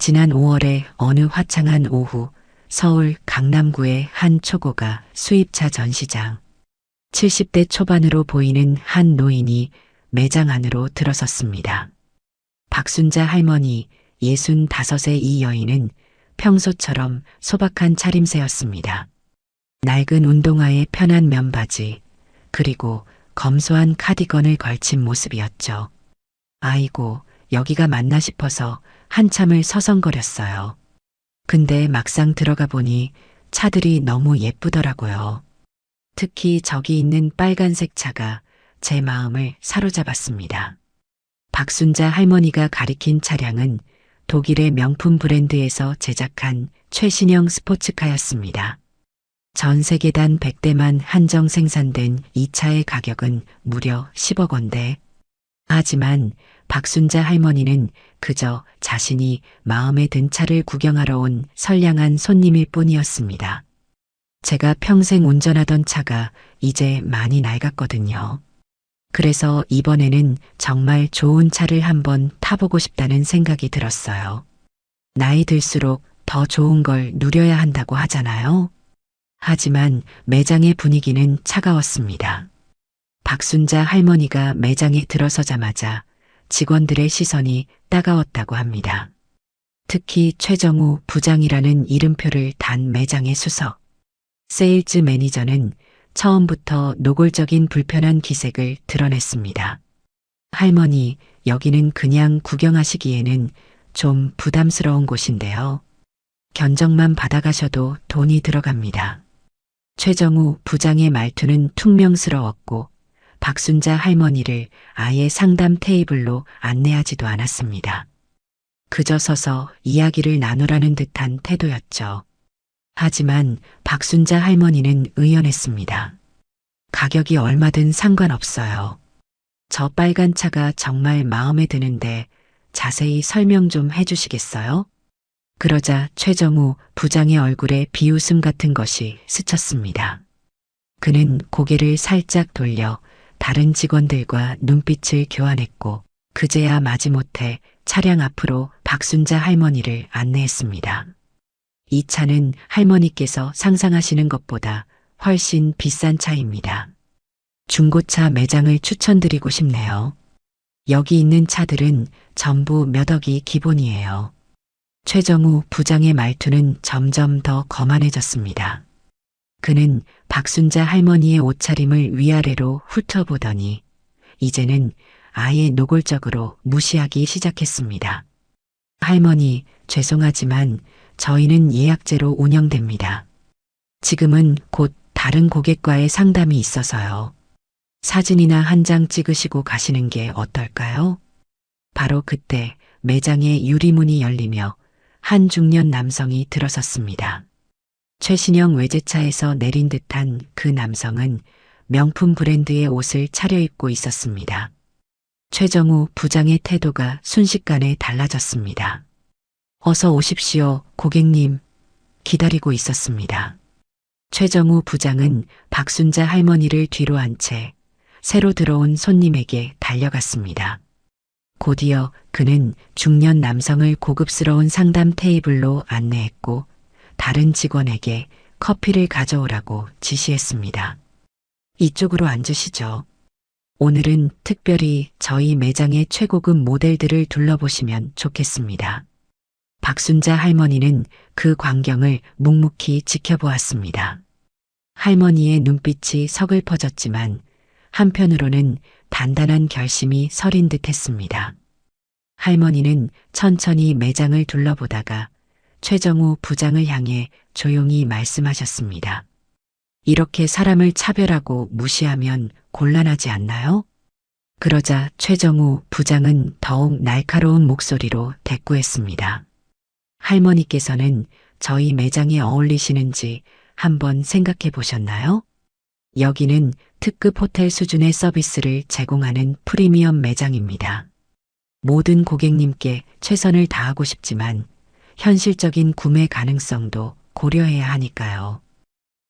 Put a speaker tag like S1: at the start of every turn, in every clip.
S1: 지난 5월에 어느 화창한 오후 서울 강남구의 한 초고가 수입차 전시장. 70대 초반으로 보이는 한 노인이 매장 안으로 들어섰습니다. 박순자 할머니 65의 이 여인은 평소처럼 소박한 차림새였습니다. 낡은 운동화에 편한 면바지, 그리고 검소한 카디건을 걸친 모습이었죠. 아이고, 여기가 맞나 싶어서 한참을 서성거렸어요. 근데 막상 들어가 보니 차들이 너무 예쁘더라고요. 특히 저기 있는 빨간색 차가 제 마음을 사로잡았습니다. 박순자 할머니가 가리킨 차량은 독일의 명품 브랜드에서 제작한 최신형 스포츠카였습니다. 전 세계단 100대만 한정 생산된 이 차의 가격은 무려 10억 원대. 하지만 박순자 할머니는 그저 자신이 마음에 든 차를 구경하러 온 선량한 손님일 뿐이었습니다. 제가 평생 운전하던 차가 이제 많이 낡았거든요. 그래서 이번에는 정말 좋은 차를 한번 타보고 싶다는 생각이 들었어요. 나이 들수록 더 좋은 걸 누려야 한다고 하잖아요. 하지만 매장의 분위기는 차가웠습니다. 박순자 할머니가 매장에 들어서자마자 직원들의 시선이 따가웠다고 합니다. 특히 최정우 부장이라는 이름표를 단 매장의 수석. 세일즈 매니저는 처음부터 노골적인 불편한 기색을 드러냈습니다. 할머니, 여기는 그냥 구경하시기에는 좀 부담스러운 곳인데요. 견적만 받아가셔도 돈이 들어갑니다. 최정우 부장의 말투는 퉁명스러웠고 박순자 할머니를 아예 상담 테이블로 안내하지도 않았습니다. 그저 서서 이야기를 나누라는 듯한 태도였죠. 하지만 박순자 할머니는 의연했습니다. 가격이 얼마든 상관없어요. 저 빨간 차가 정말 마음에 드는데 자세히 설명 좀 해주시겠어요? 그러자 최정우 부장의 얼굴에 비웃음 같은 것이 스쳤습니다. 그는 고개를 살짝 돌려 다른 직원들과 눈빛을 교환했고 그제야 마지못해 차량 앞으로 박순자 할머니를 안내했습니다. 이 차는 할머니께서 상상하시는 것보다 훨씬 비싼 차입니다. 중고차 매장을 추천드리고 싶네요. 여기 있는 차들은 전부 몇 억이 기본이에요. 최정우 부장의 말투는 점점 더 거만해졌습니다. 그는 박순자 할머니의 옷차림을 위아래로 훑어보더니 이제는 아예 노골적으로 무시하기 시작했습니다. 할머니, 죄송하지만 저희는 예약제로 운영됩니다. 지금은 곧 다른 고객과의 상담이 있어서요. 사진이나 한 장 찍으시고 가시는 게 어떨까요? 바로 그때 매장의 유리문이 열리며 한 중년 남성이 들어섰습니다. 최신형 외제차에서 내린 듯한 그 남성은 명품 브랜드의 옷을 차려입고 있었습니다. 최정우 부장의 태도가 순식간에 달라졌습니다. 어서 오십시오, 고객님. 기다리고 있었습니다. 최정우 부장은 박순자 할머니를 뒤로 한 채 새로 들어온 손님에게 달려갔습니다. 곧이어 그는 중년 남성을 고급스러운 상담 테이블로 안내했고 다른 직원에게 커피를 가져오라고 지시했습니다. 이쪽으로 앉으시죠. 오늘은 특별히 저희 매장의 최고급 모델들을 둘러보시면 좋겠습니다. 박순자 할머니는 그 광경을 묵묵히 지켜보았습니다. 할머니의 눈빛이 서글퍼졌지만 한편으로는 단단한 결심이 서린 듯 했습니다. 할머니는 천천히 매장을 둘러보다가 최정우 부장을 향해 조용히 말씀하셨습니다. 이렇게 사람을 차별하고 무시하면 곤란하지 않나요? 그러자 최정우 부장은 더욱 날카로운 목소리로 대꾸했습니다. 할머니께서는 저희 매장에 어울리시는지 한번 생각해 보셨나요? 여기는 특급 호텔 수준의 서비스를 제공하는 프리미엄 매장입니다. 모든 고객님께 최선을 다하고 싶지만 현실적인 구매 가능성도 고려해야 하니까요.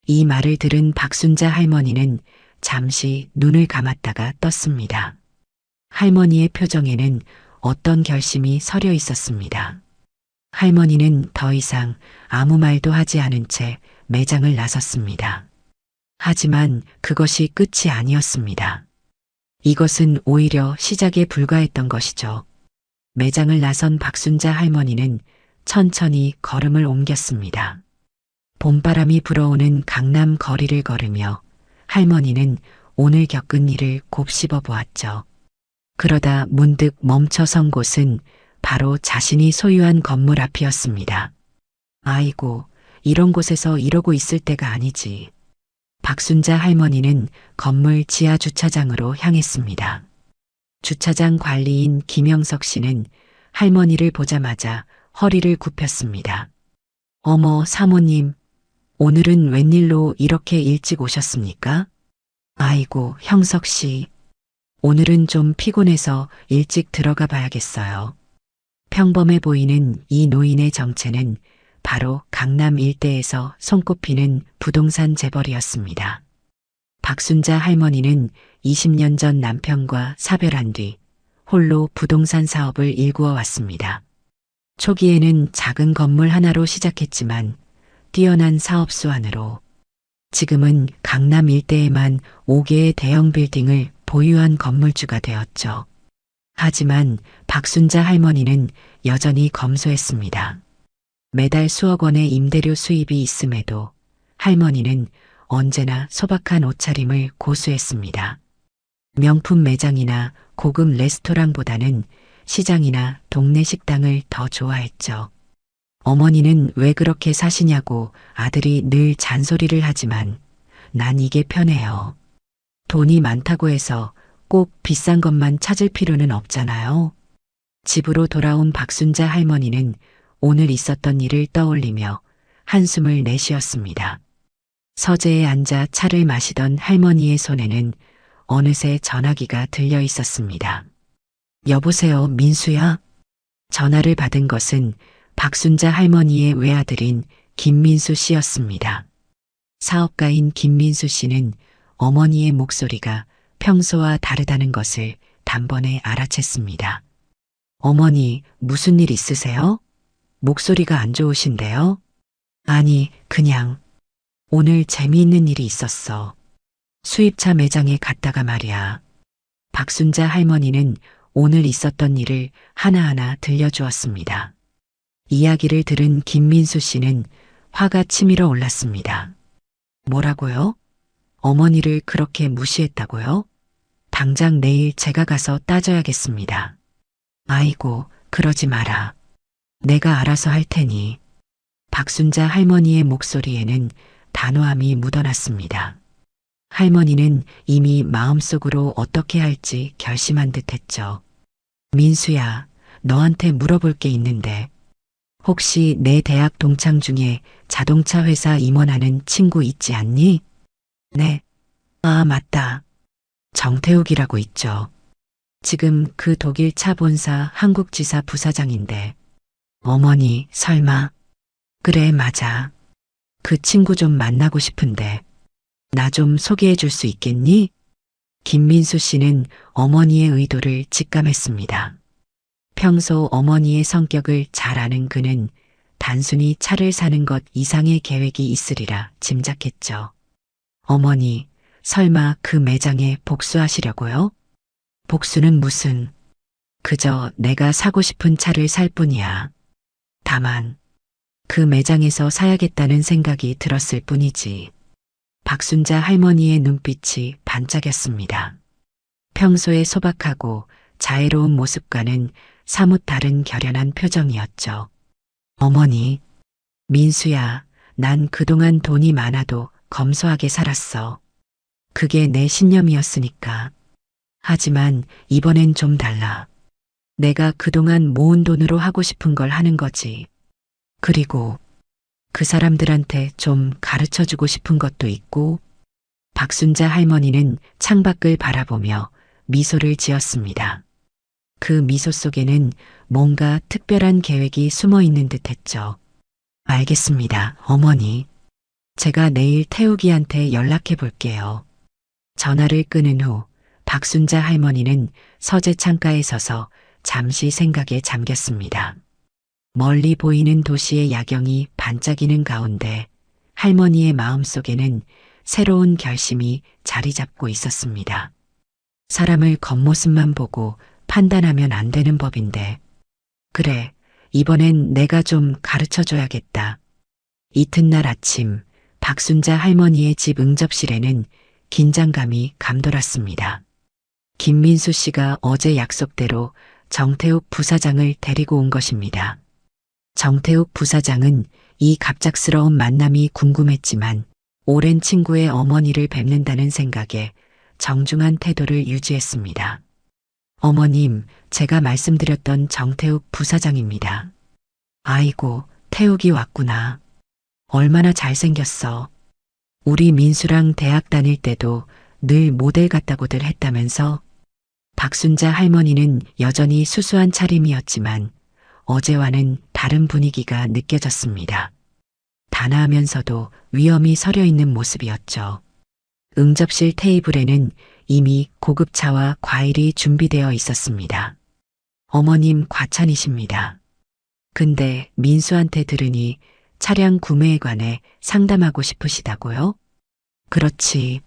S1: 이 말을 들은 박순자 할머니는 잠시 눈을 감았다가 떴습니다. 할머니의 표정에는 어떤 결심이 서려 있었습니다. 할머니는 더 이상 아무 말도 하지 않은 채 매장을 나섰습니다. 하지만 그것이 끝이 아니었습니다. 이것은 오히려 시작에 불과했던 것이죠. 매장을 나선 박순자 할머니는 천천히 걸음을 옮겼습니다. 봄바람이 불어오는 강남 거리를 걸으며 할머니는 오늘 겪은 일을 곱씹어 보았죠. 그러다 문득 멈춰선 곳은 바로 자신이 소유한 건물 앞이었습니다. 아이고, 이런 곳에서 이러고 있을 때가 아니지. 박순자 할머니는 건물 지하 주차장으로 향했습니다. 주차장 관리인 김영석 씨는 할머니를 보자마자 허리를 굽혔습니다. 어머, 사모님, 오늘은 웬일로 이렇게 일찍 오셨습니까? 아이고, 형석 씨, 오늘은 좀 피곤해서 일찍 들어가 봐야겠어요. 평범해 보이는 이 노인의 정체는 바로 강남 일대에서 손꼽히는 부동산 재벌이었습니다. 박순자 할머니는 20년 전 남편과 사별한 뒤 홀로 부동산 사업을 일구어 왔습니다. 초기에는 작은 건물 하나로 시작했지만 뛰어난 사업수 안으로 지금은 강남 일대에만 5개의 대형 빌딩을 보유한 건물주가 되었죠. 하지만 박순자 할머니는 여전히 검소했습니다. 매달 수억 원의 임대료 수입이 있음에도 할머니는 언제나 소박한 옷차림을 고수했습니다. 명품 매장이나 고급 레스토랑보다는 시장이나 동네 식당을 더 좋아했죠. 어머니는 왜 그렇게 사시냐고 아들이 늘 잔소리를 하지만 난 이게 편해요. 돈이 많다고 해서 꼭 비싼 것만 찾을 필요는 없잖아요. 집으로 돌아온 박순자 할머니는 오늘 있었던 일을 떠올리며 한숨을 내쉬었습니다. 서재에 앉아 차를 마시던 할머니의 손에는 어느새 전화기가 들려 있었습니다. 여보세요, 민수야? 전화를 받은 것은 박순자 할머니의 외아들인 김민수 씨였습니다. 사업가인 김민수 씨는 어머니의 목소리가 평소와 다르다는 것을 단번에 알아챘습니다. 어머니, 무슨 일 있으세요? 목소리가 안 좋으신데요? 아니, 그냥 오늘 재미있는 일이 있었어. 수입차 매장에 갔다가 말이야. 박순자 할머니는 오늘 있었던 일을 하나하나 들려주었습니다. 이야기를 들은 김민수 씨는 화가 치밀어 올랐습니다. 뭐라고요? 어머니를 그렇게 무시했다고요? 당장 내일 제가 가서 따져야겠습니다. 아이고, 그러지 마라. 내가 알아서 할 테니. 박순자 할머니의 목소리에는 단호함이 묻어났습니다. 할머니는 이미 마음속으로 어떻게 할지 결심한 듯했죠. 민수야, 너한테 물어볼 게 있는데 혹시 내 대학 동창 중에 자동차 회사 임원하는 친구 있지 않니? 네. 아, 맞다. 정태욱이라고 있죠. 지금 그 독일 차 본사 한국지사 부사장인데. 어머니, 설마. 그래, 맞아. 그 친구 좀 만나고 싶은데. 나 좀 소개해 줄 수 있겠니? 김민수 씨는 어머니의 의도를 직감했습니다. 평소 어머니의 성격을 잘 아는 그는 단순히 차를 사는 것 이상의 계획이 있으리라 짐작했죠. 어머니, 설마 그 매장에 복수하시려고요? 복수는 무슨. 그저 내가 사고 싶은 차를 살 뿐이야. 다만 그 매장에서 사야겠다는 생각이 들었을 뿐이지. 박순자 할머니의 눈빛이 반짝였습니다. 평소에 소박하고 자애로운 모습과는 사뭇 다른 결연한 표정이었죠. 어머니, 민수야, 난 그동안 돈이 많아도 검소하게 살았어. 그게 내 신념이었으니까. 하지만 이번엔 좀 달라. 내가 그동안 모은 돈으로 하고 싶은 걸 하는 거지. 그리고 그 사람들한테 좀 가르쳐주고 싶은 것도 있고. 박순자 할머니는 창밖을 바라보며 미소를 지었습니다. 그 미소 속에는 뭔가 특별한 계획이 숨어 있는 듯 했죠. 알겠습니다, 어머니. 제가 내일 태욱이한테 연락해 볼게요. 전화를 끊은 후 박순자 할머니는 서재 창가에 서서 잠시 생각에 잠겼습니다. 멀리 보이는 도시의 야경이 반짝이는 가운데 할머니의 마음속에는 새로운 결심이 자리 잡고 있었습니다. 사람을 겉모습만 보고 판단하면 안 되는 법인데, 그래, 이번엔 내가 좀 가르쳐 줘야겠다. 이튿날 아침, 박순자 할머니의 집 응접실에는 긴장감이 감돌았습니다. 김민수 씨가 어제 약속대로 정태욱 부사장을 데리고 온 것입니다. 정태욱 부사장은 이 갑작스러운 만남이 궁금했지만 오랜 친구의 어머니를 뵙는다는 생각에 정중한 태도를 유지했습니다. 어머님, 제가 말씀드렸던 정태욱 부사장입니다. 아이고, 태욱이 왔구나. 얼마나 잘생겼어. 우리 민수랑 대학 다닐 때도 늘 모델 같다고들 했다면서? 박순자 할머니는 여전히 수수한 차림이었지만 어제와는 다른 분위기가 느껴졌습니다. 단아하면서도 위엄이 서려 있는 모습이었죠. 응접실 테이블에는 이미 고급차와 과일이 준비되어 있었습니다. 어머님 과찬이십니다. 근데 민수한테 들으니 차량 구매에 관해 상담하고 싶으시다고요? 그렇지.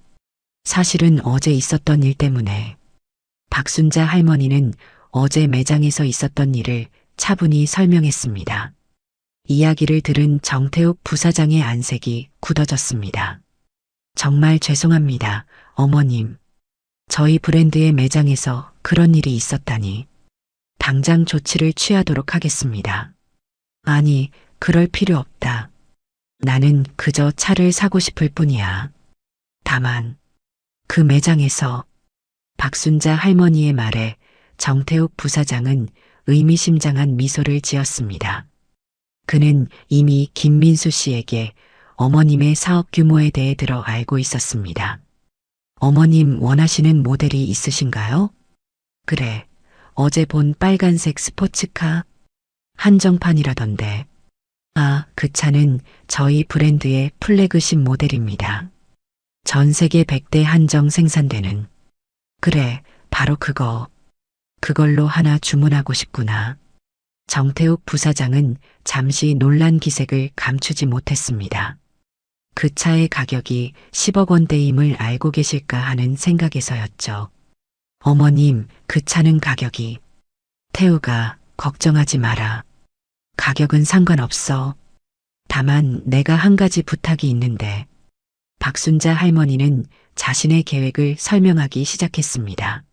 S1: 사실은 어제 있었던 일 때문에. 박순자 할머니는 어제 매장에서 있었던 일을 차분히 설명했습니다. 이야기를 들은 정태욱 부사장의 안색이 굳어졌습니다. 정말 죄송합니다, 어머님. 저희 브랜드의 매장에서 그런 일이 있었다니. 당장 조치를 취하도록 하겠습니다. 아니, 그럴 필요 없다. 나는 그저 차를 사고 싶을 뿐이야. 다만, 그 매장에서 박순자 할머니의 말에 정태욱 부사장은 의미심장한 미소를 지었습니다. 그는 이미 김민수 씨에게 어머님의 사업 규모에 대해 들어 알고 있었습니다. 어머님 원하시는 모델이 있으신가요? 그래, 어제 본 빨간색 스포츠카 한정판이라던데. 아, 그 차는 저희 브랜드의 플래그십 모델입니다. 전 세계 100대 한정 생산되는. 그래, 바로 그거. 그걸로 하나 주문하고 싶구나. 정태욱 부사장은 잠시 놀란 기색을 감추지 못했습니다. 그 차의 가격이 10억 원대임을 알고 계실까 하는 생각에서였죠. 어머님, 그 차는 가격이. 태우가 걱정하지 마라. 가격은 상관없어. 다만 내가 한 가지 부탁이 있는데. 박순자 할머니는 자신의 계획을 설명하기 시작했습니다.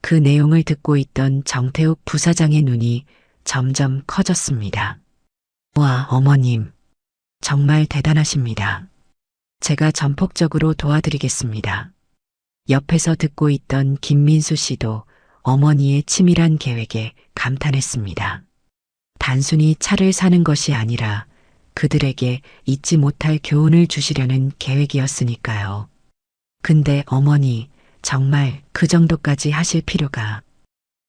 S1: 그 내용을 듣고 있던 정태욱 부사장의 눈이 점점 커졌습니다. 와, 어머님. 정말 대단하십니다. 제가 전폭적으로 도와드리겠습니다. 옆에서 듣고 있던 김민수 씨도 어머니의 치밀한 계획에 감탄했습니다. 단순히 차를 사는 것이 아니라 그들에게 잊지 못할 교훈을 주시려는 계획이었으니까요. 근데 어머니, 정말 그 정도까지 하실 필요가.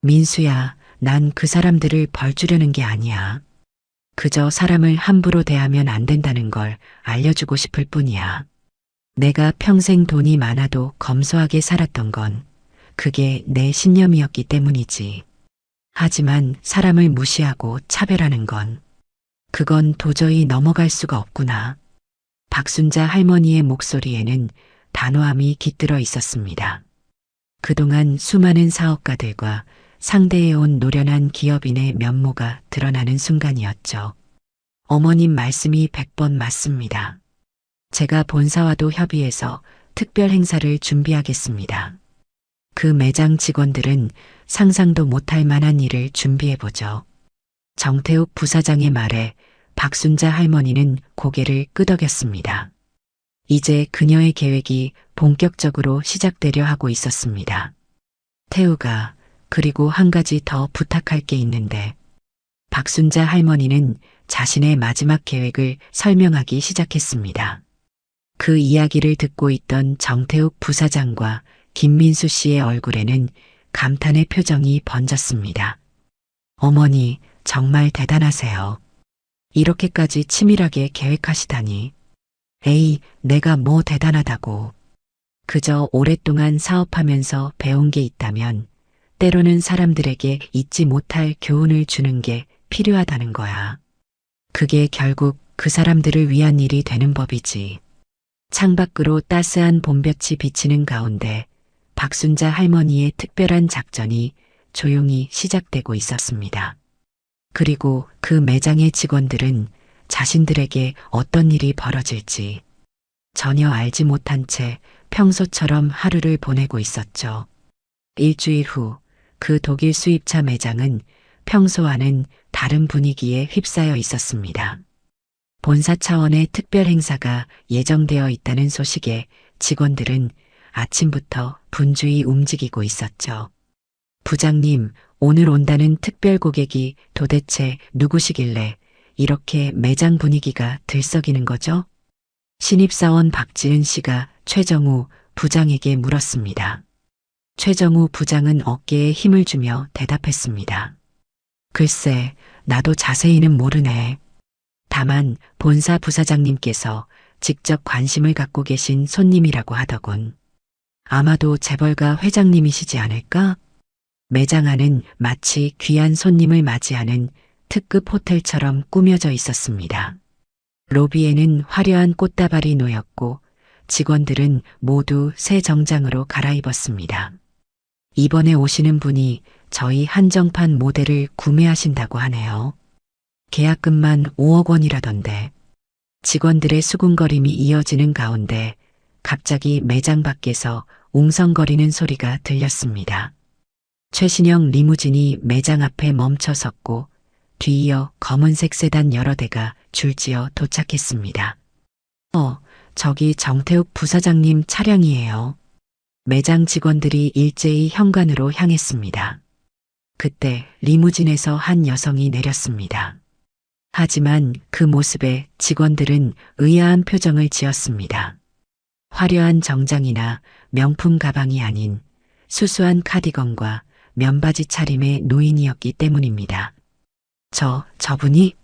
S1: 민수야, 난 그 사람들을 벌주려는 게 아니야. 그저 사람을 함부로 대하면 안 된다는 걸 알려주고 싶을 뿐이야. 내가 평생 돈이 많아도 검소하게 살았던 건 그게 내 신념이었기 때문이지. 하지만 사람을 무시하고 차별하는 건 그건 도저히 넘어갈 수가 없구나. 박순자 할머니의 목소리에는 단호함이 깃들어 있었습니다. 그동안 수많은 사업가들과 상대해온 노련한 기업인의 면모가 드러나는 순간이었죠. 어머님 말씀이 100번 맞습니다. 제가 본사와도 협의해서 특별 행사를 준비하겠습니다. 그 매장 직원들은 상상도 못할 만한 일을 준비해보죠. 정태욱 부사장의 말에 박순자 할머니는 고개를 끄덕였습니다. 이제 그녀의 계획이 본격적으로 시작되려 하고 있었습니다. 태우가, 그리고 한 가지 더 부탁할 게 있는데. 박순자 할머니는 자신의 마지막 계획을 설명하기 시작했습니다. 그 이야기를 듣고 있던 정태욱 부사장과 김민수 씨의 얼굴에는 감탄의 표정이 번졌습니다. 어머니, 정말 대단하세요. 이렇게까지 치밀하게 계획하시다니. 에이, 내가 뭐 대단하다고. 그저 오랫동안 사업하면서 배운 게 있다면 때로는 사람들에게 잊지 못할 교훈을 주는 게 필요하다는 거야. 그게 결국 그 사람들을 위한 일이 되는 법이지. 창밖으로 따스한 봄볕이 비치는 가운데 박순자 할머니의 특별한 작전이 조용히 시작되고 있었습니다. 그리고 그 매장의 직원들은 자신들에게 어떤 일이 벌어질지 전혀 알지 못한 채 평소처럼 하루를 보내고 있었죠. 일주일 후 그 독일 수입차 매장은 평소와는 다른 분위기에 휩싸여 있었습니다. 본사 차원의 특별 행사가 예정되어 있다는 소식에 직원들은 아침부터 분주히 움직이고 있었죠. 부장님, 오늘 온다는 특별 고객이 도대체 누구시길래 이렇게 매장 분위기가 들썩이는 거죠? 신입사원 박지은 씨가 최정우 부장에게 물었습니다. 최정우 부장은 어깨에 힘을 주며 대답했습니다. 글쎄, 나도 자세히는 모르네. 다만 본사 부사장님께서 직접 관심을 갖고 계신 손님이라고 하더군. 아마도 재벌가 회장님이시지 않을까? 매장 안은 마치 귀한 손님을 맞이하는 특급 호텔처럼 꾸며져 있었습니다. 로비에는 화려한 꽃다발이 놓였고 직원들은 모두 새 정장으로 갈아입었습니다. 이번에 오시는 분이 저희 한정판 모델을 구매하신다고 하네요. 계약금만 5억 원이라던데. 직원들의 수군거림이 이어지는 가운데 갑자기 매장 밖에서 웅성거리는 소리가 들렸습니다. 최신형 리무진이 매장 앞에 멈춰 섰고 뒤이어 검은색 세단 여러 대가 줄지어 도착했습니다. 저기 정태욱 부사장님 차량이에요. 매장 직원들이 일제히 현관으로 향했습니다. 그때 리무진에서 한 여성이 내렸습니다. 하지만 그 모습에 직원들은 의아한 표정을 지었습니다. 화려한 정장이나 명품 가방이 아닌 수수한 카디건과 면바지 차림의 노인이었기 때문입니다. 저분이?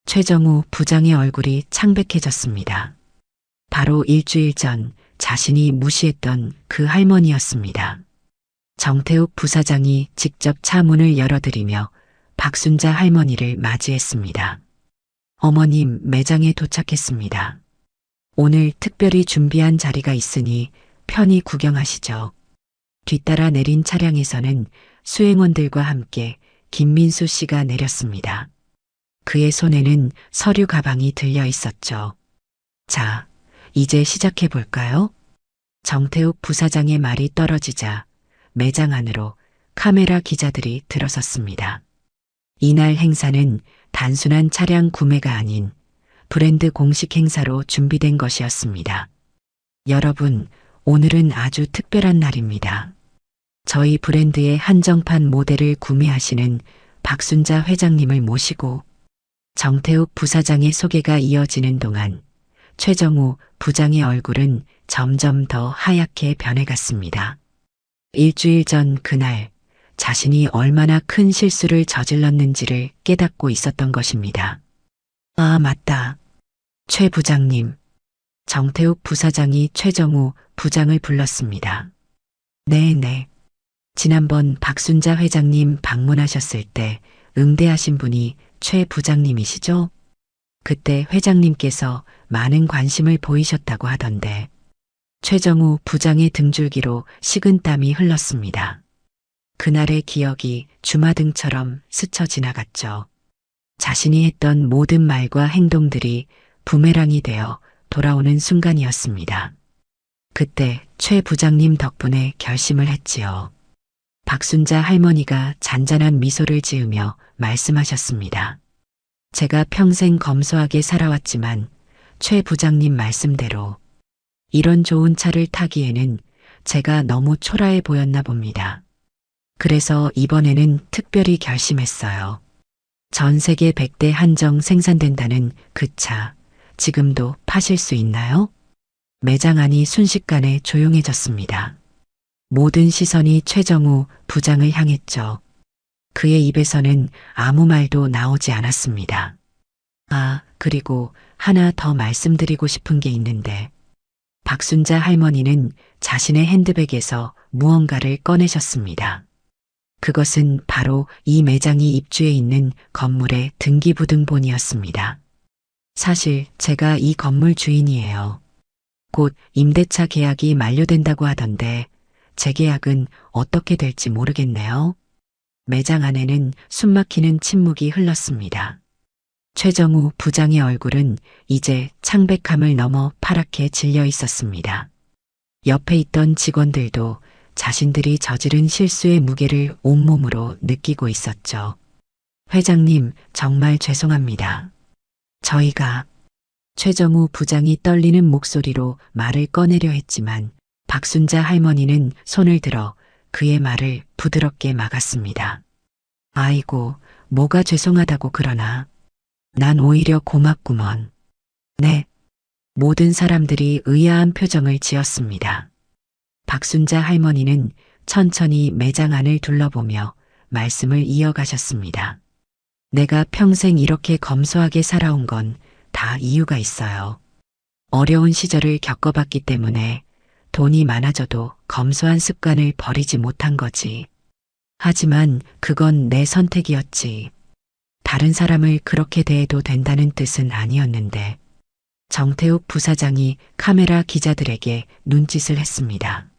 S1: 최정우 부장의 얼굴이 창백해졌습니다. 바로 일주일 전 자신이 무시했던 그 할머니였습니다. 정태욱 부사장이 직접 차 문을 열어드리며 박순자 할머니를 맞이했습니다. 어머님, 매장에 도착했습니다. 오늘 특별히 준비한 자리가 있으니 편히 구경하시죠. 뒤따라 내린 차량에서는 수행원들과 함께 김민수 씨가 내렸습니다. 그의 손에는 서류 가방이 들려 있었죠. 자, 이제 시작해 볼까요? 정태욱 부사장의 말이 떨어지자 매장 안으로 카메라 기자들이 들어섰습니다. 이날 행사는 단순한 차량 구매가 아닌 브랜드 공식 행사로 준비된 것이었습니다. 여러분, 오늘은 아주 특별한 날입니다. 저희 브랜드의 한정판 모델을 구매하시는 박순자 회장님을 모시고 정태욱 부사장의 소개가 이어지는 동안 최정우 부장의 얼굴은 점점 더 하얗게 변해갔습니다. 일주일 전 그날 자신이 얼마나 큰 실수를 저질렀는지를 깨닫고 있었던 것입니다. 아, 맞다. 최 부장님. 정태욱 부사장이 최정우 부장을 불렀습니다. 네. 지난번 박순자 회장님 방문하셨을 때 응대하신 분이 최 부장님이시죠? 그때 회장님께서 많은 관심을 보이셨다고 하던데 최정우 부장의 등줄기로 식은땀이 흘렀습니다. 그날의 기억이 주마등처럼 스쳐 지나갔죠. 자신이 했던 모든 말과 행동들이 부메랑이 되어 돌아오는 순간이었습니다. 그때 최 부장님 덕분에 결심을 했지요. 박순자 할머니가 잔잔한 미소를 지으며 말씀하셨습니다. 제가 평생 검소하게 살아왔지만 최 부장님 말씀대로 이런 좋은 차를 타기에는 제가 너무 초라해 보였나 봅니다. 그래서 이번에는 특별히 결심했어요. 전 세계 100대 한정 생산된다는 그 차, 지금도 파실 수 있나요? 매장 안이 순식간에 조용해졌습니다. 모든 시선이 최정우 부장을 향했죠. 그의 입에서는 아무 말도 나오지 않았습니다. 아, 그리고 하나 더 말씀드리고 싶은 게 있는데 박순자 할머니는 자신의 핸드백에서 무언가를 꺼내셨습니다. 그것은 바로 이 매장이 입주해 있는 건물의 등기부등본이었습니다. 사실 제가 이 건물 주인이에요. 곧 임대차 계약이 만료된다고 하던데 제 계약은 어떻게 될지 모르겠네요. 매장 안에는 숨막히는 침묵이 흘렀습니다. 최정우 부장의 얼굴은 이제 창백함을 넘어 파랗게 질려 있었습니다. 옆에 있던 직원들도 자신들이 저지른 실수의 무게를 온몸으로 느끼고 있었죠. 회장님, 정말 죄송합니다. 저희가 최정우 부장이 떨리는 목소리로 말을 꺼내려 했지만 박순자 할머니는 손을 들어 그의 말을 부드럽게 막았습니다. 아이고, 뭐가 죄송하다고 그러나. 난 오히려 고맙구먼. 네. 모든 사람들이 의아한 표정을 지었습니다. 박순자 할머니는 천천히 매장 안을 둘러보며 말씀을 이어가셨습니다. 내가 평생 이렇게 검소하게 살아온 건 다 이유가 있어요. 어려운 시절을 겪어봤기 때문에 돈이 많아져도 검소한 습관을 버리지 못한 거지. 하지만 그건 내 선택이었지. 다른 사람을 그렇게 대해도 된다는 뜻은 아니었는데. 정태욱 부사장이 카메라 기자들에게 눈짓을 했습니다.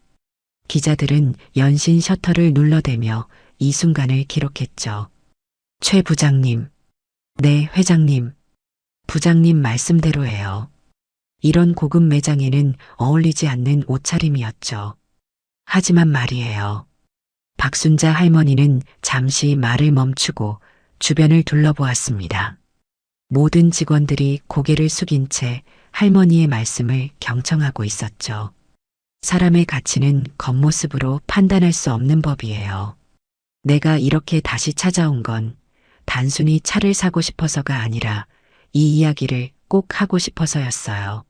S1: 기자들은 연신 셔터를 눌러대며 이 순간을 기록했죠. 최 부장님. 네, 회장님. 부장님 말씀대로예요. 이런 고급 매장에는 어울리지 않는 옷차림이었죠. 하지만 말이에요. 박순자 할머니는 잠시 말을 멈추고 주변을 둘러보았습니다. 모든 직원들이 고개를 숙인 채 할머니의 말씀을 경청하고 있었죠. 사람의 가치는 겉모습으로 판단할 수 없는 법이에요. 내가 이렇게 다시 찾아온 건 단순히 차를 사고 싶어서가 아니라 이 이야기를 꼭 하고 싶어서였어요.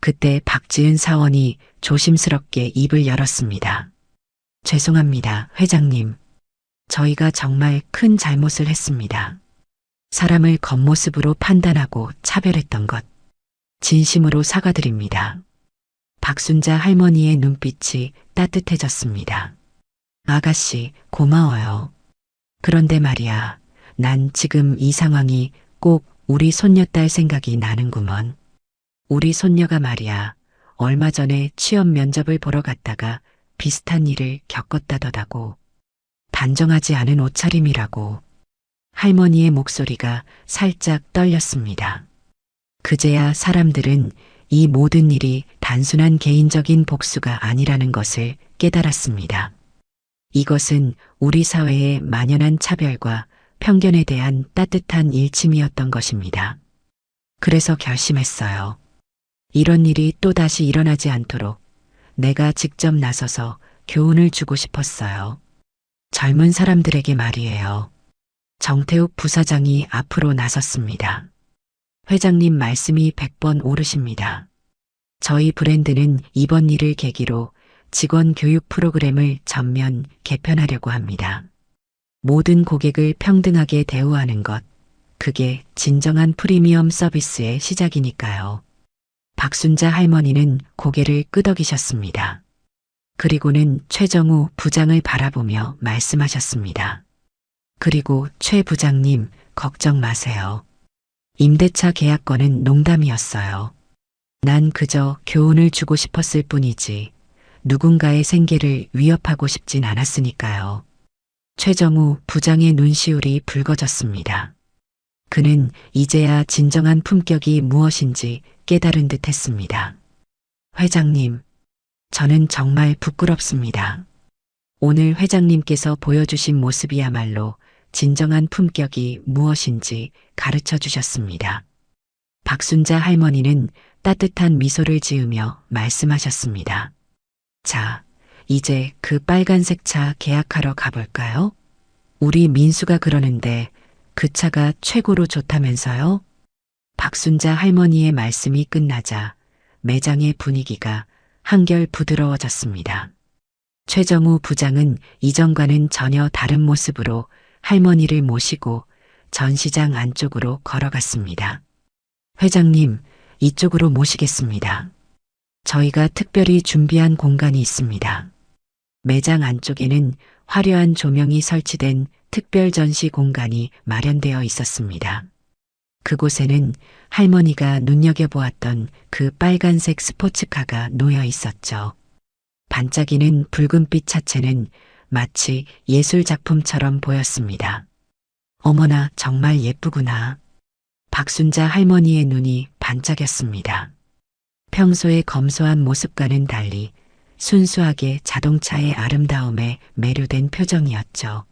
S1: 그때 박지은 사원이 조심스럽게 입을 열었습니다. 죄송합니다, 회장님. 저희가 정말 큰 잘못을 했습니다. 사람을 겉모습으로 판단하고 차별했던 것. 진심으로 사과드립니다. 박순자 할머니의 눈빛이 따뜻해졌습니다. 아가씨, 고마워요. 그런데 말이야, 난 지금 이 상황이 꼭 우리 손녀딸 생각이 나는구먼. 우리 손녀가 말이야, 얼마 전에 취업 면접을 보러 갔다가 비슷한 일을 겪었다더라고. 단정하지 않은 옷차림이라고. 할머니의 목소리가 살짝 떨렸습니다. 그제야 사람들은 이 모든 일이 단순한 개인적인 복수가 아니라는 것을 깨달았습니다. 이것은 우리 사회의 만연한 차별과 편견에 대한 따뜻한 일침이었던 것입니다. 그래서 결심했어요. 이런 일이 또다시 일어나지 않도록 내가 직접 나서서 교훈을 주고 싶었어요. 젊은 사람들에게 말이에요. 정태욱 부사장이 앞으로 나섰습니다. 회장님 말씀이 100번 옳으십니다. 저희 브랜드는 이번 일을 계기로 직원 교육 프로그램을 전면 개편하려고 합니다. 모든 고객을 평등하게 대우하는 것, 그게 진정한 프리미엄 서비스의 시작이니까요. 박순자 할머니는 고개를 끄덕이셨습니다. 그리고는 최정우 부장을 바라보며 말씀하셨습니다. 그리고 최 부장님, 걱정 마세요. 임대차 계약권은 농담이었어요. 난 그저 교훈을 주고 싶었을 뿐이지 누군가의 생계를 위협하고 싶진 않았으니까요. 최정우 부장의 눈시울이 붉어졌습니다. 그는 이제야 진정한 품격이 무엇인지 깨달은 듯 했습니다. 회장님, 저는 정말 부끄럽습니다. 오늘 회장님께서 보여주신 모습이야말로 진정한 품격이 무엇인지 가르쳐 주셨습니다. 박순자 할머니는 따뜻한 미소를 지으며 말씀하셨습니다. 자, 이제 그 빨간색 차 계약하러 가볼까요? 우리 민수가 그러는데 그 차가 최고로 좋다면서요? 박순자 할머니의 말씀이 끝나자 매장의 분위기가 한결 부드러워졌습니다. 최정우 부장은 이전과는 전혀 다른 모습으로 할머니를 모시고 전시장 안쪽으로 걸어갔습니다. 회장님, 이쪽으로 모시겠습니다. 저희가 특별히 준비한 공간이 있습니다. 매장 안쪽에는 화려한 조명이 설치된 특별 전시 공간이 마련되어 있었습니다. 그곳에는 할머니가 눈여겨보았던 그 빨간색 스포츠카가 놓여 있었죠. 반짝이는 붉은빛 차체는 마치 예술 작품처럼 보였습니다. 어머나, 정말 예쁘구나. 박순자 할머니의 눈이 반짝였습니다. 평소의 검소한 모습과는 달리 순수하게 자동차의 아름다움에 매료된 표정이었죠.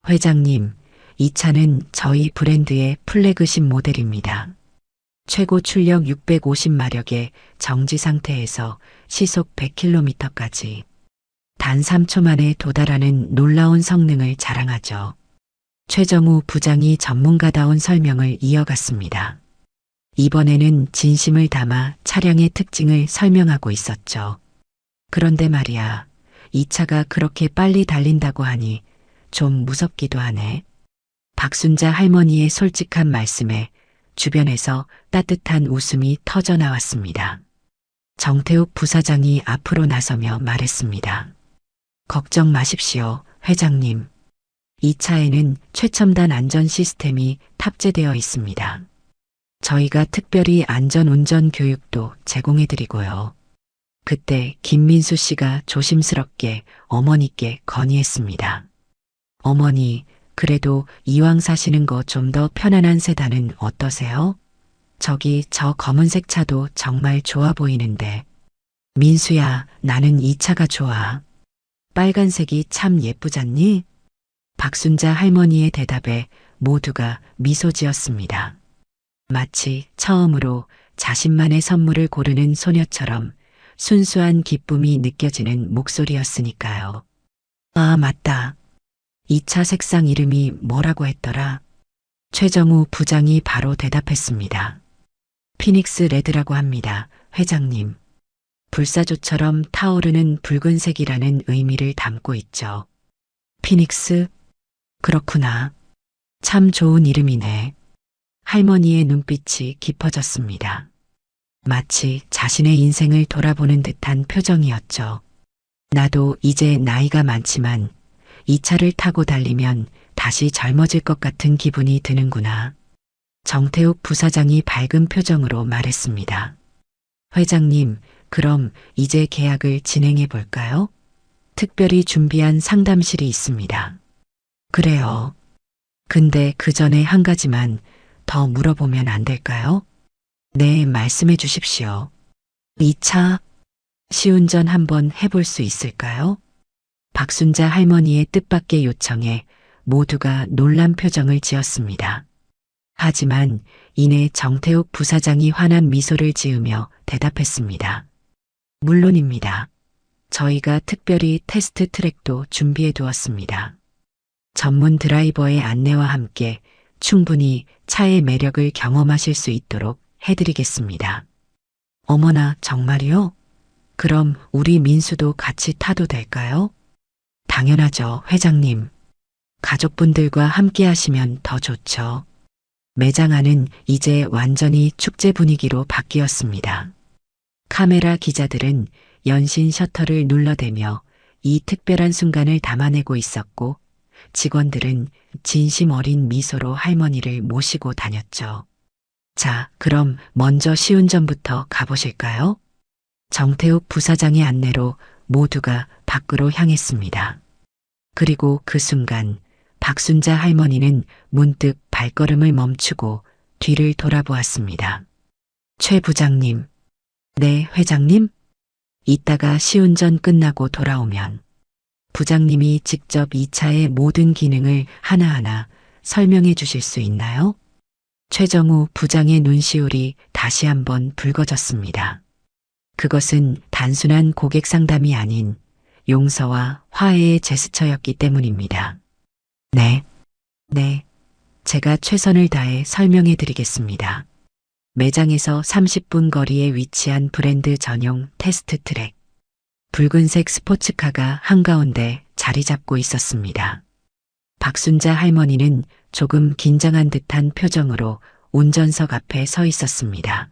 S1: 회장님, 이 차는 저희 브랜드의 플래그십 모델입니다. 최고 출력 650마력의 정지 상태에서 시속 100km까지 단 3초 만에 도달하는 놀라운 성능을 자랑하죠. 최정우 부장이 전문가다운 설명을 이어갔습니다. 이번에는 진심을 담아 차량의 특징을 설명하고 있었죠. 그런데 말이야, 이 차가 그렇게 빨리 달린다고 하니 좀 무섭기도 하네. 박순자 할머니의 솔직한 말씀에 주변에서 따뜻한 웃음이 터져 나왔습니다. 정태욱 부사장이 앞으로 나서며 말했습니다. 걱정 마십시오, 회장님. 이 차에는 최첨단 안전 시스템이 탑재되어 있습니다. 저희가 특별히 안전 운전 교육도 제공해드리고요. 그때 김민수 씨가 조심스럽게 어머니께 건의했습니다. 어머니, 그래도 이왕 사시는 거 좀 더 편안한 세단은 어떠세요? 저기 저 검은색 차도 정말 좋아 보이는데. 민수야, 나는 이 차가 좋아. 빨간색이 참 예쁘잖니? 박순자 할머니의 대답에 모두가 미소 지었습니다. 마치 처음으로 자신만의 선물을 고르는 소녀처럼 순수한 기쁨이 느껴지는 목소리였으니까요. 아, 맞다. 이 차 색상 이름이 뭐라고 했더라? 최정우 부장이 바로 대답했습니다. 피닉스 레드라고 합니다, 회장님. 불사조처럼 타오르는 붉은색이라는 의미를 담고 있죠. 피닉스? 그렇구나. 참 좋은 이름이네. 할머니의 눈빛이 깊어졌습니다. 마치 자신의 인생을 돌아보는 듯한 표정이었죠. 나도 이제 나이가 많지만 이 차를 타고 달리면 다시 젊어질 것 같은 기분이 드는구나. 정태욱 부사장이 밝은 표정으로 말했습니다. 회장님, 그럼 이제 계약을 진행해 볼까요? 특별히 준비한 상담실이 있습니다. 그래요. 근데 그 전에 한 가지만 더 물어보면 안 될까요? 네, 말씀해 주십시오. 이 차 시운전 한번 해볼 수 있을까요? 박순자 할머니의 뜻밖의 요청에 모두가 놀란 표정을 지었습니다. 하지만 이내 정태욱 부사장이 환한 미소를 지으며 대답했습니다. 물론입니다. 저희가 특별히 테스트 트랙도 준비해 두었습니다. 전문 드라이버의 안내와 함께 충분히 차의 매력을 경험하실 수 있도록 해드리겠습니다. 어머나, 정말이요? 그럼 우리 민수도 같이 타도 될까요? 당연하죠, 회장님. 가족분들과 함께 하시면 더 좋죠. 매장 안은 이제 완전히 축제 분위기로 바뀌었습니다. 카메라 기자들은 연신 셔터를 눌러대며 이 특별한 순간을 담아내고 있었고, 직원들은 진심 어린 미소로 할머니를 모시고 다녔죠. 자, 그럼 먼저 시운전부터 가보실까요? 정태욱 부사장의 안내로 모두가 밖으로 향했습니다. 그리고 그 순간 박순자 할머니는 문득 발걸음을 멈추고 뒤를 돌아보았습니다. 최 부장님. 네, 회장님? 이따가 시운전 끝나고 돌아오면 부장님이 직접 이 차의 모든 기능을 하나하나 설명해 주실 수 있나요? 최정우 부장의 눈시울이 다시 한번 붉어졌습니다. 그것은 단순한 고객 상담이 아닌 용서와 화해의 제스처였기 때문입니다. 네, 제가 최선을 다해 설명해 드리겠습니다. 매장에서 30분 거리에 위치한 브랜드 전용 테스트 트랙. 붉은색 스포츠카가 한가운데 자리 잡고 있었습니다. 박순자 할머니는 조금 긴장한 듯한 표정으로 운전석 앞에 서 있었습니다.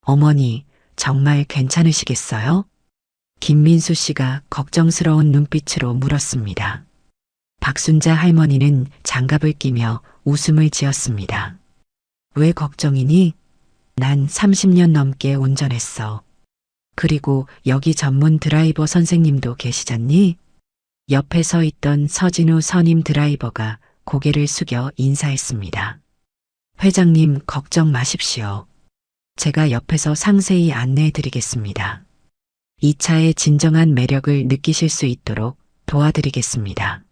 S1: 어머니, 정말 괜찮으시겠어요? 김민수 씨가 걱정스러운 눈빛으로 물었습니다. 박순자 할머니는 장갑을 끼며 웃음을 지었습니다. 왜 걱정이니? 난 30년 넘게 운전했어. 그리고 여기 전문 드라이버 선생님도 계시잖니? 옆에 서 있던 서진우 선임 드라이버가 고개를 숙여 인사했습니다. 회장님, 걱정 마십시오. 제가 옆에서 상세히 안내해 드리겠습니다. 이 차의 진정한 매력을 느끼실 수 있도록 도와드리겠습니다.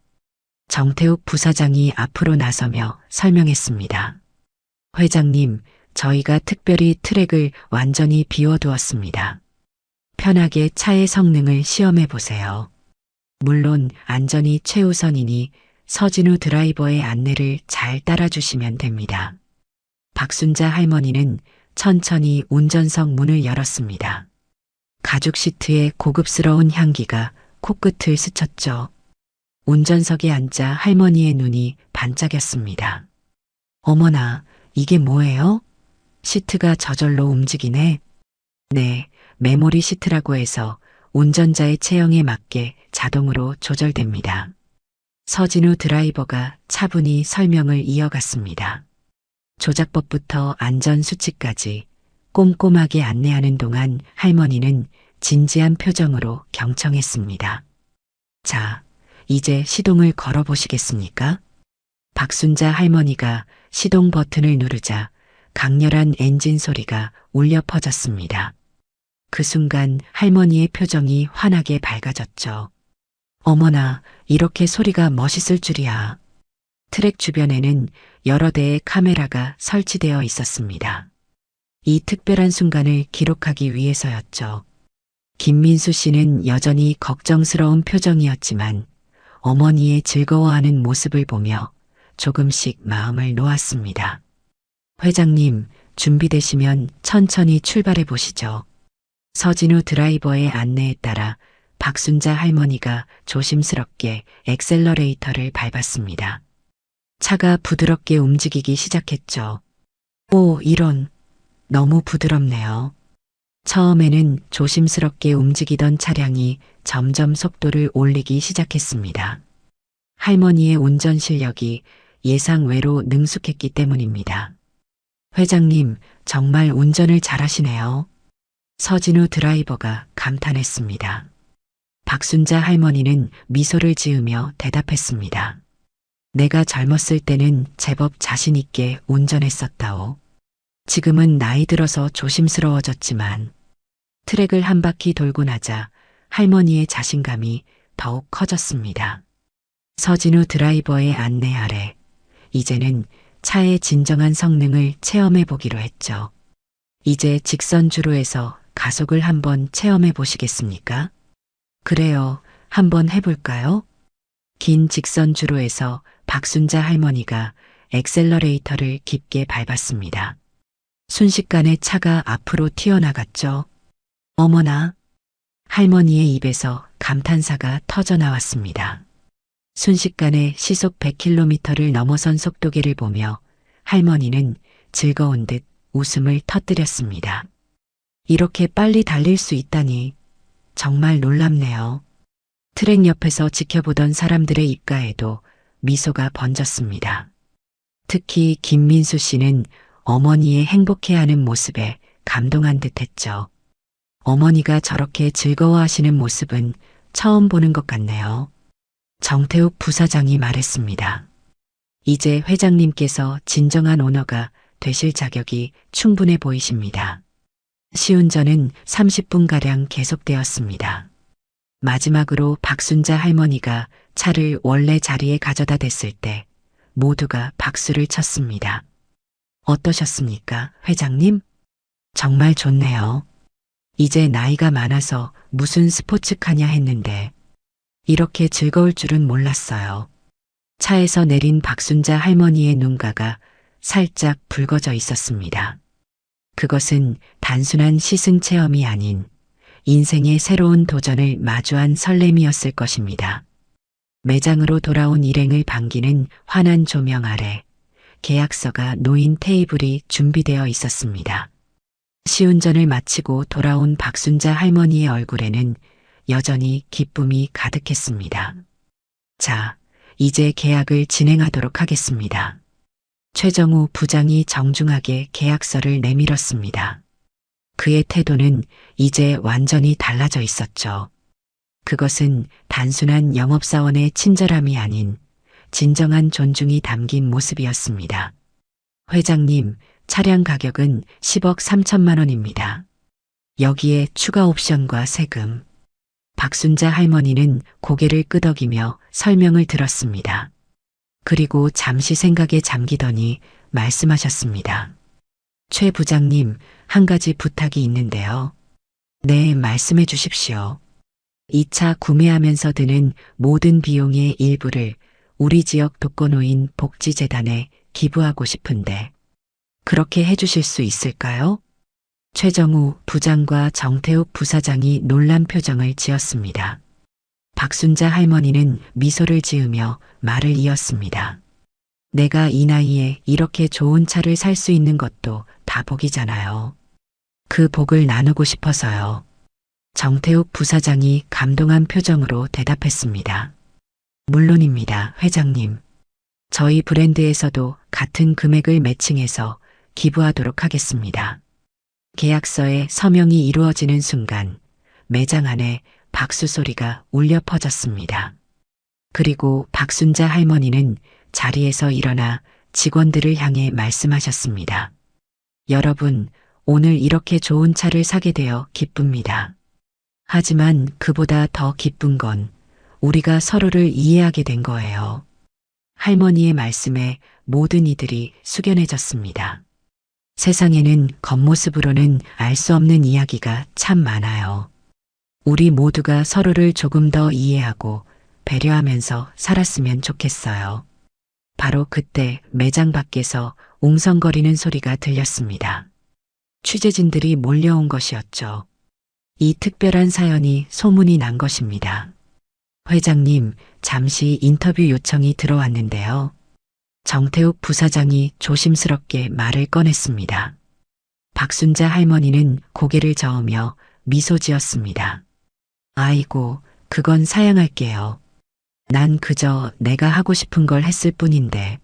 S1: 정태욱 부사장이 앞으로 나서며 설명했습니다. 회장님, 저희가 특별히 트랙을 완전히 비워두었습니다. 편하게 차의 성능을 시험해 보세요. 물론 안전이 최우선이니 서진우 드라이버의 안내를 잘 따라주시면 됩니다. 박순자 할머니는 천천히 운전석 문을 열었습니다. 가죽 시트의 고급스러운 향기가 코끝을 스쳤죠. 운전석에 앉아 할머니의 눈이 반짝였습니다. 어머나, 이게 뭐예요? 시트가 저절로 움직이네. 네, 메모리 시트라고 해서 운전자의 체형에 맞게 자동으로 조절됩니다. 서진우 드라이버가 차분히 설명을 이어갔습니다. 조작법부터 안전수칙까지 꼼꼼하게 안내하는 동안 할머니는 진지한 표정으로 경청했습니다. 자, 이제 시동을 걸어보시겠습니까? 박순자 할머니가 시동 버튼을 누르자 강렬한 엔진 소리가 울려 퍼졌습니다. 그 순간 할머니의 표정이 환하게 밝아졌죠. 어머나, 이렇게 소리가 멋있을 줄이야. 트랙 주변에는 여러 대의 카메라가 설치되어 있었습니다. 이 특별한 순간을 기록하기 위해서였죠. 김민수 씨는 여전히 걱정스러운 표정이었지만 어머니의 즐거워하는 모습을 보며 조금씩 마음을 놓았습니다. 회장님, 준비되시면 천천히 출발해 보시죠. 서진우 드라이버의 안내에 따라 박순자 할머니가 조심스럽게 엑셀러레이터를 밟았습니다. 차가 부드럽게 움직이기 시작했죠. 오, 이런. 너무 부드럽네요. 처음에는 조심스럽게 움직이던 차량이 점점 속도를 올리기 시작했습니다. 할머니의 운전 실력이 예상 외로 능숙했기 때문입니다. 회장님, 정말 운전을 잘하시네요. 서진우 드라이버가 감탄했습니다. 박순자 할머니는 미소를 지으며 대답했습니다. 내가 젊었을 때는 제법 자신 있게 운전했었다오. 지금은 나이 들어서 조심스러워졌지만 트랙을 한 바퀴 돌고 나자 할머니의 자신감이 더욱 커졌습니다. 서진우 드라이버의 안내 아래 이제는 차의 진정한 성능을 체험해 보기로 했죠. 이제 직선주로에서 가속을 한번 체험해 보시겠습니까? 그래요, 한번 해볼까요? 긴 직선주로에서 박순자 할머니가 엑셀러레이터를 깊게 밟았습니다. 순식간에 차가 앞으로 튀어나갔죠. 어머나! 할머니의 입에서 감탄사가 터져나왔습니다. 순식간에 시속 100km를 넘어선 속도계를 보며 할머니는 즐거운 듯 웃음을 터뜨렸습니다. 이렇게 빨리 달릴 수 있다니 정말 놀랍네요. 트랙 옆에서 지켜보던 사람들의 입가에도 미소가 번졌습니다. 특히 김민수 씨는 어머니의 행복해하는 모습에 감동한 듯했죠. 어머니가 저렇게 즐거워하시는 모습은 처음 보는 것 같네요. 정태욱 부사장이 말했습니다. 이제 회장님께서 진정한 오너가 되실 자격이 충분해 보이십니다. 시운전은 30분가량 계속되었습니다. 마지막으로 박순자 할머니가 차를 원래 자리에 가져다 댔을 때 모두가 박수를 쳤습니다. 어떠셨습니까, 회장님? 정말 좋네요. 이제 나이가 많아서 무슨 스포츠카냐 했는데 이렇게 즐거울 줄은 몰랐어요. 차에서 내린 박순자 할머니의 눈가가 살짝 붉어져 있었습니다. 그것은 단순한 시승 체험이 아닌 인생의 새로운 도전을 마주한 설렘이었을 것입니다. 매장으로 돌아온 일행을 반기는 환한 조명 아래 계약서가 놓인 테이블이 준비되어 있었습니다. 시운전을 마치고 돌아온 박순자 할머니의 얼굴에는 여전히 기쁨이 가득했습니다. 자, 이제 계약을 진행하도록 하겠습니다. 최정우 부장이 정중하게 계약서를 내밀었습니다. 그의 태도는 이제 완전히 달라져 있었죠. 그것은 단순한 영업사원의 친절함이 아닌 진정한 존중이 담긴 모습이었습니다. 회장님, 차량 가격은 10억 3천만 원입니다. 여기에 추가 옵션과 세금. 박순자 할머니는 고개를 끄덕이며 설명을 들었습니다. 그리고 잠시 생각에 잠기더니 말씀하셨습니다. 최 부장님, 한 가지 부탁이 있는데요. 네, 말씀해 주십시오. 2차 구매하면서 드는 모든 비용의 일부를 우리 지역 독거노인 복지재단에 기부하고 싶은데 그렇게 해주실 수 있을까요? 최정우 부장과 정태욱 부사장이 놀란 표정을 지었습니다. 박순자 할머니는 미소를 지으며 말을 이었습니다. 내가 이 나이에 이렇게 좋은 차를 살 수 있는 것도 다 복이잖아요. 그 복을 나누고 싶어서요. 정태욱 부사장이 감동한 표정으로 대답했습니다. 물론입니다, 회장님. 저희 브랜드에서도 같은 금액을 매칭해서 기부하도록 하겠습니다. 계약서에 서명이 이루어지는 순간 매장 안에 박수 소리가 울려 퍼졌습니다. 그리고 박순자 할머니는 자리에서 일어나 직원들을 향해 말씀하셨습니다. 여러분, 오늘 이렇게 좋은 차를 사게 되어 기쁩니다. 하지만 그보다 더 기쁜 건 우리가 서로를 이해하게 된 거예요. 할머니의 말씀에 모든 이들이 숙연해졌습니다. 세상에는 겉모습으로는 알 수 없는 이야기가 참 많아요. 우리 모두가 서로를 조금 더 이해하고 배려하면서 살았으면 좋겠어요. 바로 그때 매장 밖에서 웅성거리는 소리가 들렸습니다. 취재진들이 몰려온 것이었죠. 이 특별한 사연이 소문이 난 것입니다. 회장님, 잠시 인터뷰 요청이 들어왔는데요. 정태욱 부사장이 조심스럽게 말을 꺼냈습니다. 박순자 할머니는 고개를 저으며 미소 지었습니다. 아이고, 그건 사양할게요. 난 그저 내가 하고 싶은 걸 했을 뿐인데.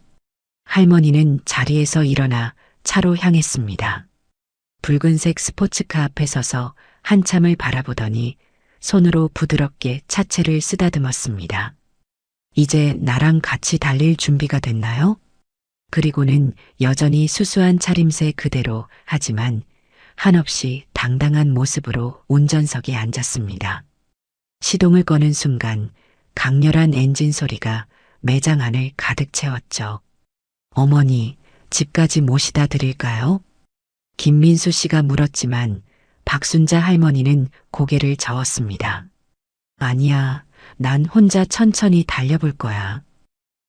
S1: 할머니는 자리에서 일어나 차로 향했습니다. 붉은색 스포츠카 앞에 서서 한참을 바라보더니 손으로 부드럽게 차체를 쓰다듬었습니다. 이제 나랑 같이 달릴 준비가 됐나요? 그리고는 여전히 수수한 차림새 그대로 하지만 한없이 당당한 모습으로 운전석에 앉았습니다. 시동을 거는 순간 강렬한 엔진 소리가 매장 안을 가득 채웠죠. 어머니, 집까지 모시다 드릴까요? 김민수 씨가 물었지만 박순자 할머니는 고개를 저었습니다. 아니야, 난 혼자 천천히 달려볼 거야.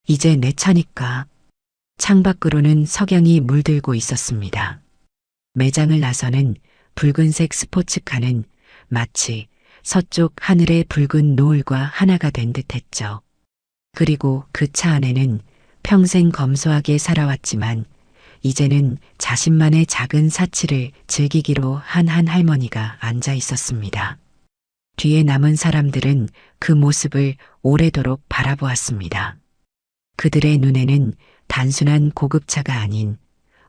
S1: 이제 내 차니까. 창밖으로는 석양이 물들고 있었습니다. 매장을 나서는 붉은색 스포츠카는 마치 서쪽 하늘의 붉은 노을과 하나가 된 듯했죠. 그리고 그 차 안에는 평생 검소하게 살아왔지만 이제는 자신만의 작은 사치를 즐기기로 한 할머니가 앉아 있었습니다. 뒤에 남은 사람들은 그 모습을 오래도록 바라보았습니다. 그들의 눈에는 단순한 고급차가 아닌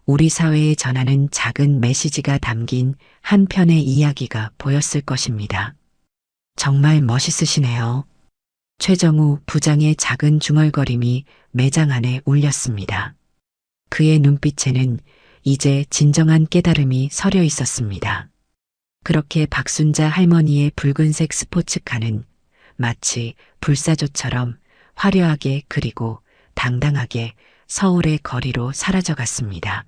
S1: 우리 사회에 전하는 작은 메시지가 담긴 한 편의 이야기가 보였을 것입니다. 정말 멋있으시네요. 최정우 부장의 작은 중얼거림이 매장 안에 울렸습니다. 그의 눈빛에는 이제 진정한 깨달음이 서려 있었습니다. 그렇게 박순자 할머니의 붉은색 스포츠카는 마치 불사조처럼 화려하게 그리고 당당하게 서울의 거리로 사라져갔습니다.